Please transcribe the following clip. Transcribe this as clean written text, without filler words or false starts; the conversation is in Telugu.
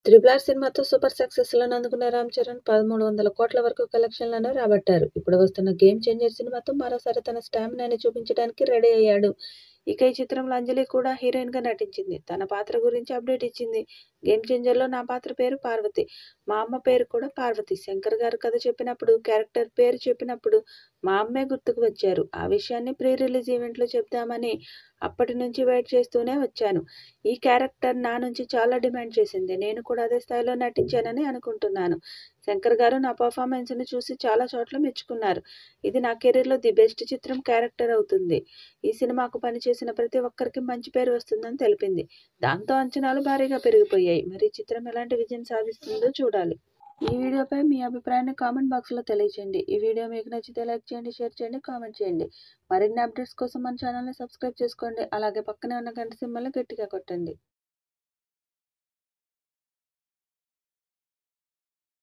'త్రిబుల్ ఆర్' సినిమాతో సూపర్ సక్సెస్‌లను అందుకున్న రామ్ చరణ్ 1,300 కోట్ల వరకు కలెక్షన్లను రాబట్టారు. ఇప్పుడు వస్తున్న 'గేమ్ చేంజర్' సినిమాతో మరోసారి తన స్టామినాని చూపించడానికి రెడీ అయ్యాడు. ఇక ఈ చిత్రంలో అంజలి కూడా హీరోయిన్‌గా నటించింది. తన పాత్ర గురించి అప్డేట్ ఇచ్చింది. 'గేమ్ చేంజర్'లో నా పాత్ర పేరు పార్వతి. మా అమ్మ పేరు కూడా పార్వతి. శంకర్ గారు కథ చెప్పినప్పుడు, క్యారెక్టర్ పేరు చెప్పినప్పుడు మా అమ్మే గుర్తుకు వచ్చారు. ఆ విషయాన్ని ప్రీ రిలీజ్ ఈవెంట్‌లో చెప్దామని అప్పటి నుంచి వెయిట్ చేస్తూనే వచ్చాను. ఈ క్యారెక్టర్ నా నుంచి చాలా డిమాండ్ చేసింది. నేను కూడా అదే స్థాయిలో నటించానని అనుకుంటున్నాను. శంకర్ గారు నా పెర్ఫార్మెన్స్‌ని చూసి చాలా చోట్ల మెచ్చుకున్నారు. ఇది నా కెరీర్‌లో ది బెస్ట్ చిత్రం క్యారెక్టర్ అవుతుంది. ఈ సినిమాకు పనిచేసిన ప్రతి ఒక్కరికి మంచి పేరు వస్తుందని తెలిపింది. దాంతో అంచనాలు భారీగా పెరిగిపోయాయి. మరి ఈ చిత్రం ఎలాంటి విజయం సాధిస్తుందో చూడాలి. ఈ వీడియోపై మీ అభిప్రాయాన్ని కామెంట్ బాక్స్‌లో తెలియజేయండి. ఈ వీడియో మీకు నచ్చితే లైక్ చేయండి, షేర్ చేయండి, కామెంట్ చేయండి. మరిన్ని అప్డేట్స్ కోసం మన ఛానల్‌ని సబ్స్క్రైబ్ చేసుకోండి. అలాగే పక్కనే ఉన్న గంట సింబల్‌ని గట్టిగా కొట్టండి.